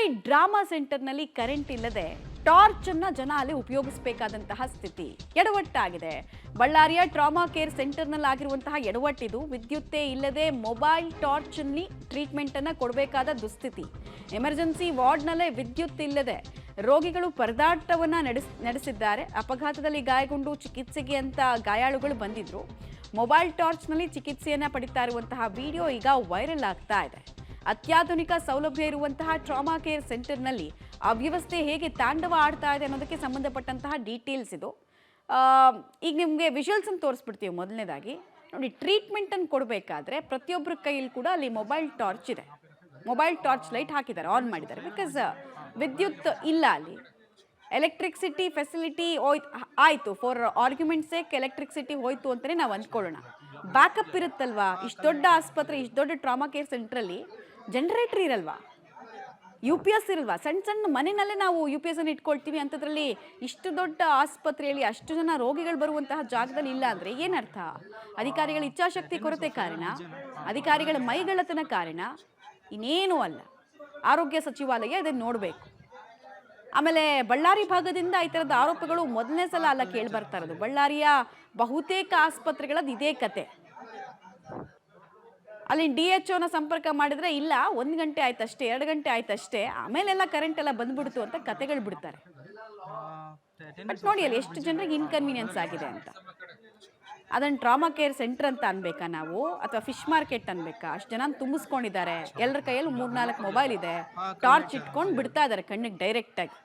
Ballari drama ಸೆಂಟರ್ನಲ್ಲಿ current ಇಲ್ಲದೆ torch ಅನ್ನ ಜನ ಅಲ್ಲಿ ಉಪಯೋಗಿಸಬೇಕಾದಂತಹ ಸ್ಥಿತಿ ಎಡವಟ್ಟಾಗಿದೆ. ಬಳ್ಳಾರಿಯ ಟ್ರಾಮಾ ಕೇರ್ ಸೆಂಟರ್ನಲ್ಲಿ ಆಗಿರುವಂತಹ ಎಡವಟ್ಟಿದು. ವಿದ್ಯುತ್ತೇ ಇಲ್ಲದೆ ಮೊಬೈಲ್ ಟಾರ್ಚ್ ಅಲ್ಲಿ ಟ್ರೀಟ್ಮೆಂಟ್ ಅನ್ನ ಕೊಡಬೇಕಾದ ದುಸ್ಥಿತಿ. ಎಮರ್ಜೆನ್ಸಿ ವಾರ್ಡ್ನಲ್ಲೇ ವಿದ್ಯುತ್ ಇಲ್ಲದೆ ರೋಗಿಗಳು ಪರದಾಟವನ್ನ ನಡೆಸಿದ್ದಾರೆ. ಅಪಘಾತದಲ್ಲಿ ಗಾಯಗೊಂಡು ಚಿಕಿತ್ಸೆಗೆ ಅಂತ ಗಾಯಾಳುಗಳು ಬಂದಿದ್ರು. ಮೊಬೈಲ್ ಟಾರ್ಚ್ನಲ್ಲಿ ಚಿಕಿತ್ಸೆಯನ್ನ ಪಡಿತಾ ಇರುವಂತಹ ವಿಡಿಯೋ ಈಗ ವೈರಲ್ ಆಗ್ತಾ ಇದೆ. ಅತ್ಯಾಧುನಿಕ ಸೌಲಭ್ಯ ಇರುವಂತಹ ಟ್ರಾಮಾ ಕೇರ್ ಸೆಂಟರ್ನಲ್ಲಿ ಅವ್ಯವಸ್ಥೆ ಹೇಗೆ ತಾಂಡವ ಆಡ್ತಾ ಇದೆ ಅನ್ನೋದಕ್ಕೆ ಸಂಬಂಧಪಟ್ಟಂತಹ ಡೀಟೇಲ್ಸ್ ಇದು. ಈಗ ನಿಮಗೆ ವಿಜುವಲ್ಸ್ ಅನ್ನು ತೋರಿಸ್ಬಿಡ್ತೀವಿ. ಮೊದಲನೇದಾಗಿ ನೋಡಿ, ಟ್ರೀಟ್ಮೆಂಟನ್ನು ಕೊಡಬೇಕಾದ್ರೆ ಪ್ರತಿಯೊಬ್ಬರ ಕೈಯಲ್ಲಿ ಕೂಡ ಅಲ್ಲಿ ಮೊಬೈಲ್ ಟಾರ್ಚ್ ಇದೆ. ಮೊಬೈಲ್ ಟಾರ್ಚ್ ಲೈಟ್ ಹಾಕಿದ್ದಾರೆ, ಆನ್ ಮಾಡಿದ್ದಾರೆ. ಬಿಕಾಸ್ ವಿದ್ಯುತ್ ಇಲ್ಲ ಅಲ್ಲಿ. ಎಲೆಕ್ಟ್ರಿಸಿಟಿ ಫೆಸಿಲಿಟಿ ಆಯಿತು, ಫಾರ್ ಆರ್ಗ್ಯುಮೆಂಟ್ ಸೇಕ್ ಎಲೆಕ್ಟ್ರಿಸಿಟಿ ಹೋಯ್ತು ಅಂತಲೇ ನಾವು ಅಂದ್ಕೊಳ್ಳೋಣ. ಬ್ಯಾಕಪ್ ಇರುತ್ತಲ್ವಾ? ಇಷ್ಟು ದೊಡ್ಡ ಆಸ್ಪತ್ರೆ, ಇಷ್ಟು ದೊಡ್ಡ ಟ್ರಾಮಾ ಕೇರ್ ಸೆಂಟ್ರಲ್ಲಿ ಜನರೇಟರ್ ಇರಲ್ವಾ? UPS ಇರಲ್ವಾ? ಸಣ್ಣ ಸಣ್ಣ ಮನೆಯಲ್ಲೇ ನಾವು UPS ಅನ್ನು ಇಟ್ಕೊಳ್ತೀವಿ. ಅಂಥದ್ರಲ್ಲಿ ಇಷ್ಟು ದೊಡ್ಡ ಆಸ್ಪತ್ರೆಯಲ್ಲಿ ಅಷ್ಟು ಜನ ರೋಗಿಗಳು ಬರುವಂತಹ ಜಾಗದಲ್ಲಿ ಇಲ್ಲ ಅಂದರೆ ಏನರ್ಥ? ಅಧಿಕಾರಿಗಳ ಇಚ್ಛಾಶಕ್ತಿ ಕೊರತೆ ಕಾರಣ, ಅಧಿಕಾರಿಗಳ ಮೈಗಳ್ಳತನ ಕಾರಣ, ಇನ್ನೇನೂ ಅಲ್ಲ. ಆರೋಗ್ಯ ಸಚಿವಾಲಯ ಇದನ್ನು ನೋಡಬೇಕು. ಆಮೇಲೆ ಬಳ್ಳಾರಿ ಭಾಗದಿಂದ ಈ ಥರದ ಆರೋಪಗಳು ಮೊದಲನೇ ಸಲ ಅಲ್ಲ ಕೇಳಿ ಬರ್ತಾ ಇರೋದು. ಬಳ್ಳಾರಿಯ ಬಹುತೇಕ ಆಸ್ಪತ್ರೆಗಳದ್ದು ಇದೇ ಕತೆ. ಅಲ್ಲಿ DHOನ ಸಂಪರ್ಕ ಮಾಡಿದ್ರೆ ಇಲ್ಲ, 1 ಗಂಟೆ ಆಯ್ತಷ್ಟೇ, 2 ಗಂಟೆ ಆಯ್ತಷ್ಟೇ, ಆಮೇಲೆಲ್ಲ ಕರೆಂಟ್ ಎಲ್ಲ ಬಂದ್ಬಿಡ್ತು ಅಂತ ಕತೆಗಳು ಬಿಡ್ತಾರೆ. ಬಟ್ ನೋಡಿ ಅಲ್ಲಿ ಎಷ್ಟು ಜನರಿಗೆ ಇನ್ಕನ್ವೀನಿಯನ್ಸ್ ಆಗಿದೆ ಅಂತ. ಅದನ್ನು ಟ್ರಾಮಾ ಕೇರ್ ಸೆಂಟರ್ ಅಂತ ಅನ್ಬೇಕಾ ನಾವು, ಅಥವಾ ಫಿಶ್ ಮಾರ್ಕೆಟ್ ಅನ್ಬೇಕಾ? ಅಷ್ಟು ಜನ ತುಂಬಿಸ್ಕೊಂಡಿದ್ದಾರೆ. ಎಲ್ಲರ ಕೈಯಲ್ಲಿ 3-4 ಮೊಬೈಲ್ ಇದೆ, ಟಾರ್ಚ್ ಇಟ್ಕೊಂಡು ಬಿಡ್ತಾ ಇದ್ದಾರೆ ಕಣ್ಣಿಗೆ ಡೈರೆಕ್ಟಾಗಿ.